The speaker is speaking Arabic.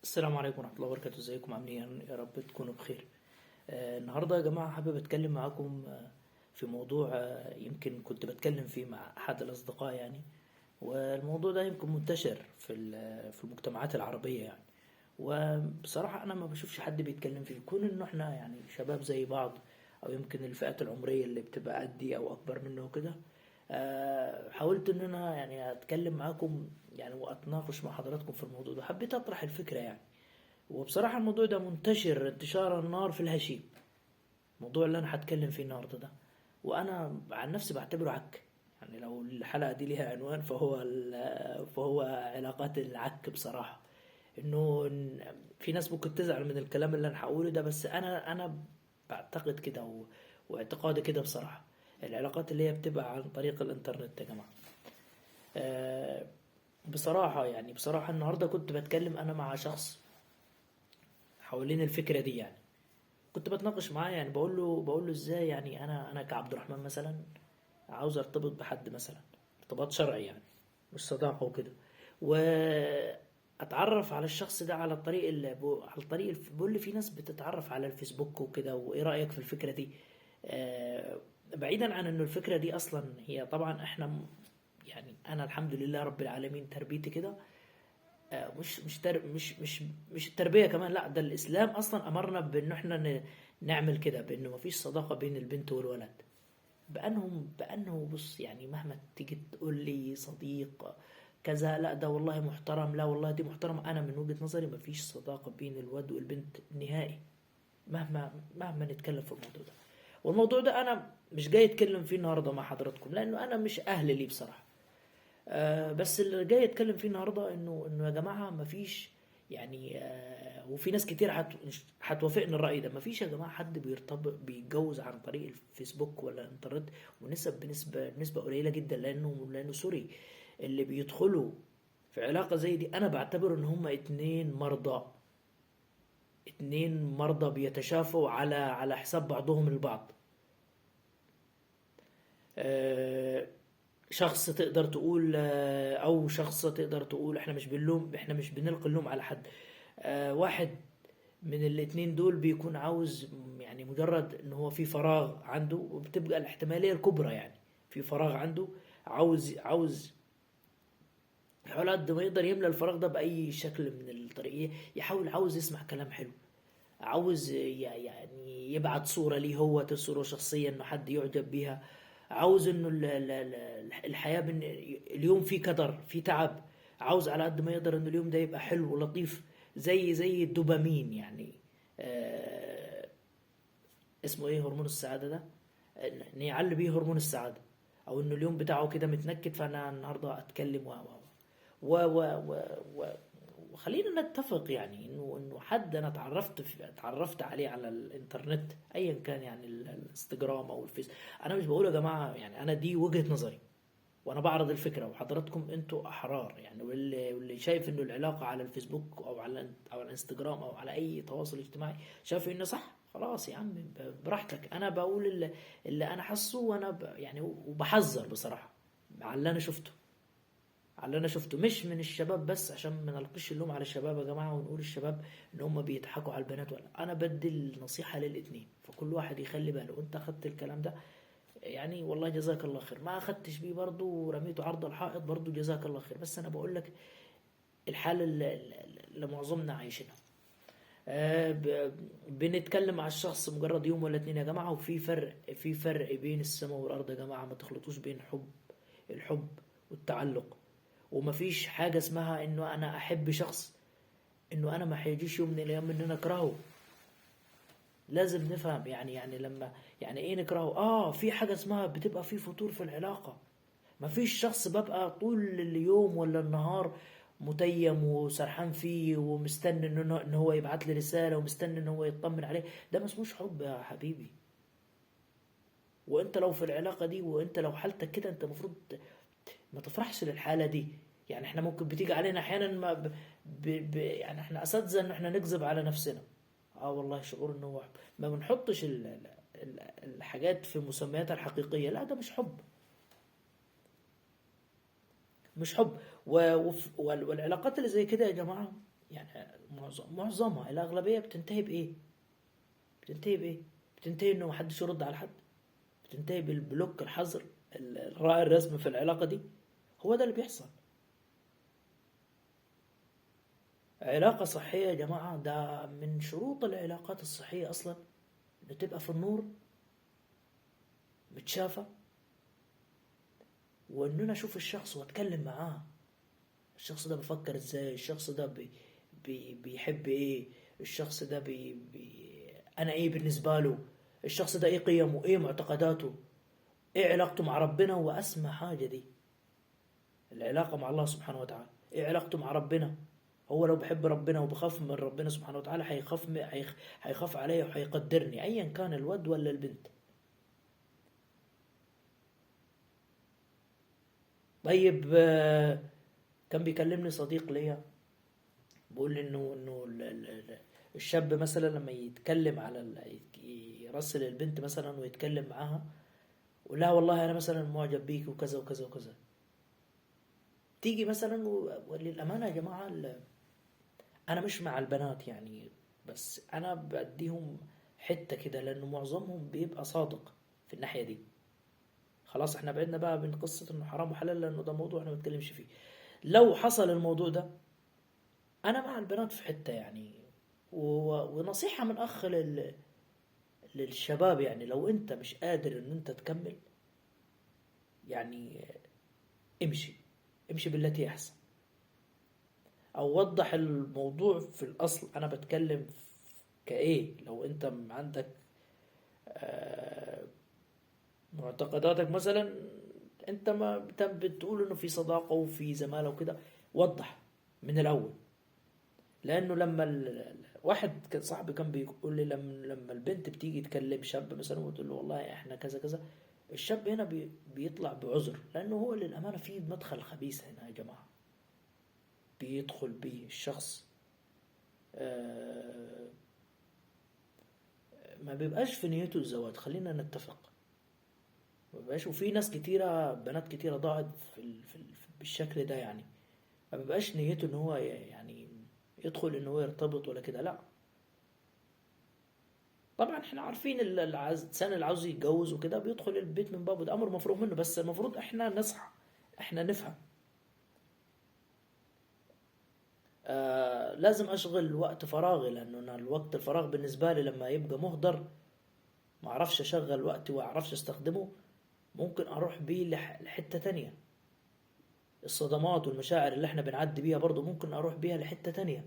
السلام عليكم ورحمة الله وبركاته. ازيكم عاملين ايه؟ يا رب تكونوا بخير. النهاردة يا جماعة حابب اتكلم معاكم في موضوع يمكن كنت بتكلم فيه مع احد الاصدقاء يعني. والموضوع ده يمكن منتشر في المجتمعات العربية يعني. وبصراحة انا ما بشوفش حد بيتكلم فيه، كون انه احنا يعني شباب زي بعض، او يمكن الفئات العمرية اللي بتبقى قدي او اكبر منه وكده. حاولت ان انا يعني اتكلم معاكم يعني واتناقش مع حضراتكم في الموضوع ده، حبيت اطرح الفكرة يعني. وبصراحة الموضوع ده منتشر انتشار النار في الهشيم، الموضوع اللي انا هتكلم فيه النهارده ده. وانا عن نفسي بعتبره عك. يعني لو الحلقة دي ليها عنوان فهو علاقات العك بصراحة. انه في ناس ممكن تزعل من الكلام اللي انا هقوله ده، بس انا بعتقد كده واعتقادي كده بصراحة. العلاقات اللي هي بتبقى عن طريق الانترنت يا جماعة. آه، بصراحة يعني بصراحة النهاردة كنت بتكلم أنا مع شخص حوالين الفكرة دي يعني. كنت بتناقش معاه يعني بقول له ازاي يعني انا كعبد الرحمن مثلا عاوز ارتبط بحد مثلا، ارتباط شرعي يعني، مش صداقة وكده. واتعرف على الشخص ده على الطريق بيقول لي في ناس بتتعرف على الفيسبوك وكده، وايه رأيك في الفكرة دي؟ آه، بعيدا عن انه الفكرة دي اصلا هي طبعا يعني انا الحمد لله رب العالمين تربيتي كده. مش التربية كمان، لا ده الإسلام أصلا أمرنا بأنه إحنا نعمل كده، بأنه مفيش صداقة بين البنت والولد. بأنه بص يعني مهما تيجي تقول لي صديق كذا، لا ده والله محترم، لا والله دي محترمة، أنا من وجهة نظري مفيش صداقة بين الولد والبنت نهائي. مهما نتكلم في الموضوع ده. والموضوع ده أنا مش جاي أتكلم فيه النهاردة مع حضراتكم لأنه أنا مش أهل ليه بصراحة. بس اللي جاي اتكلم فيه النهارده انه يا جماعه مفيش يعني. وفي ناس كتير هتوافقني الرأي ده. مفيش يا جماعه حد بيرتبط بيتجوز عن طريق الفيسبوك ولا الانترنت، بنسبه قليله جدا، لانه سوري. اللي بيدخلوا في علاقه زي دي انا بعتبر ان هما اتنين مرضى بيتشافوا على حساب بعضهم البعض. آه، شخص تقدر تقول او شخصة تقدر تقول احنا مش بنلقي اللوم على حد. واحد من الاتنين دول بيكون عاوز يعني مجرد ان هو في فراغ عنده، وبتبقى الاحتمالية الكبرى يعني في فراغ عنده، عاوز يحاول قد ما يقدر يملى الفراغ ده بأي شكل من الطريقة. عاوز يسمع كلام حلو، عاوز يعني يبعت صورة ليه هو، صورة شخصية انه حد يعجب بيها. عاوز انه الحياة اليوم فيه كدر فيه تعب، عاوز على قد ما يقدر انه اليوم ده يبقى حلو ولطيف، زي الدوبامين يعني. آه اسمه ايه هرمون السعادة ده؟ ان يعلي بيه هرمون السعادة، او انه اليوم بتاعه كده متنكد، فانا النهارده اتكلم و و و و وخلينا نتفق يعني انه حد انا اتعرفت عليه على الانترنت ايا كان يعني الانستجرام او الفيس. انا مش بقول يا جماعه يعني انا دي وجهه نظري، وانا بعرض الفكره وحضراتكم انتوا احرار يعني. واللي شايف انه العلاقه على الفيسبوك او على الانستجرام او على اي تواصل اجتماعي شايف انه صح، خلاص يا عم براحتك. انا بقول اللي انا حاسه، وانا يعني وبحذر بصراحه على اللي انا شفته، مش من الشباب بس، عشان ما نلقيش اللوم على الشباب يا جماعه ونقول الشباب ان هم بيضحكوا على البنات. ولا انا بدي النصيحه للاتنين، فكل واحد يخلي باله. انت اخدت الكلام ده يعني والله جزاك الله خير، ما اخدتش بيه برضه ورميته عرض الحائط برضه جزاك الله خير. بس انا بقول لك الحاله اللي معظمنا عايشينها. بنتكلم على الشخص مجرد يوم ولا اتنين يا جماعه، في فرق بين السماء والارض يا جماعه. ما تخلطوش بين الحب والتعلق. ومفيش حاجة اسمها انه انا احب شخص انه انا ما هيجيش يوم من الايام ان انا اكرهه. لازم نفهم يعني لما يعني ايه نكرهه. في حاجة اسمها بتبقى في فتور في العلاقة. مفيش شخص ببقى طول اليوم ولا النهار متيم وسرحان فيه ومستني ان هو يبعت لي رسالة ومستني ان هو يطمن عليه. ده ما اسموش حب يا حبيبي. وانت لو في العلاقة دي وانت لو حالتك كده، انت المفروض ما تفرحش للحالة دي. يعني احنا ممكن بتيجي علينا احيانا ما يعني احنا اساتذة ان احنا نكذب على نفسنا. والله شعور انه هو حب. ما بنحطش الحاجات في مسمياتها الحقيقية. لا ده مش حب، مش حب. والعلاقات اللي زي كده يا جماعة يعني معظمها الأغلبية بتنتهي بإيه؟ بتنتهي بإيه؟ بتنتهي إنه محدش يرد على حد، بتنتهي بالبلوك، الحظر، الراعي الرسمي في العلاقة دي. هو ده اللي بيحصل. علاقة صحية يا جماعة، ده من شروط العلاقات الصحية أصلا، إنه تبقى في النور، متشافة، وإن أنا أشوف الشخص وأتكلم معاه. الشخص ده بيفكر إزاي، الشخص ده بيحب إيه، الشخص ده أنا إيه بالنسبة له، الشخص ده إيه قيمه، إيه معتقداته، إيه علاقته مع ربنا. وأسمى حاجة دي العلاقة مع الله سبحانه وتعالى. إيه علاقته مع ربنا؟ هو لو بحب ربنا وبخاف من ربنا سبحانه وتعالى هيخاف عليا وهيقدرني، أيا كان الواد ولا البنت. طيب كان بيكلمني صديق ليا، بيقول لي انه الشاب مثلا لما يتكلم على يرسل البنت مثلا ويتكلم معاها، ويقول لها والله انا مثلا معجب بيك وكذا وكذا وكذا، تيجي مثلا وللامانه يا جماعه انا مش مع البنات يعني، بس انا بديهم حته كده، لانه معظمهم بيبقى صادق في الناحيه دي. خلاص احنا بعدنا بقى من قصه انه حرام وحلال، لانه ده موضوع احنا ما بنتكلمش فيه. لو حصل الموضوع ده، انا مع البنات في حته يعني. ونصيحه من اخ للشباب، يعني لو انت مش قادر ان انت تكمل، يعني امشي، امشي بالتي احسن، او وضح الموضوع في الاصل. انا بتكلم كايه، لو انت عندك آه، معتقداتك مثلا، انت ما بتقول انه في صداقة وفي زمالة وكده، وضح من الاول. لانه لما واحد كان صاحبي كان بيقول لي، لما البنت بتيجي تكلم شاب مثلا وتقول له والله احنا كذا كذا، الشاب هنا بيطلع بعذر، لانه هو للامانه في مدخل خبيث هنا يا جماعه، بيدخل بيه الشخص. آه، ما بيبقاش في نيته الزواج، خلينا نتفق، ما بيبقاش. وفي ناس كتيره، بنات كتيره ضاعت بالشكل ده يعني. ما بيبقاش نيته ان هو يعني يدخل ان هو يرتبط ولا كده، لا. طبعا احنا عارفين الانسان اللي عاوز يتجوز وكده بيدخل البيت من بابه، ده امر مفروغ منه، بس المفروض احنا نصحى، احنا نفهم. لازم اشغل وقت فراغي، لانه أنا الوقت الفراغ بالنسبه لي لما يبقى مهدر، ما اعرفش اشغل وقتي واعرفش استخدمه، ممكن اروح بيه لحته تانية. الصدمات والمشاعر اللي احنا بنعدي بيها برضو ممكن اروح بيها لحته تانية.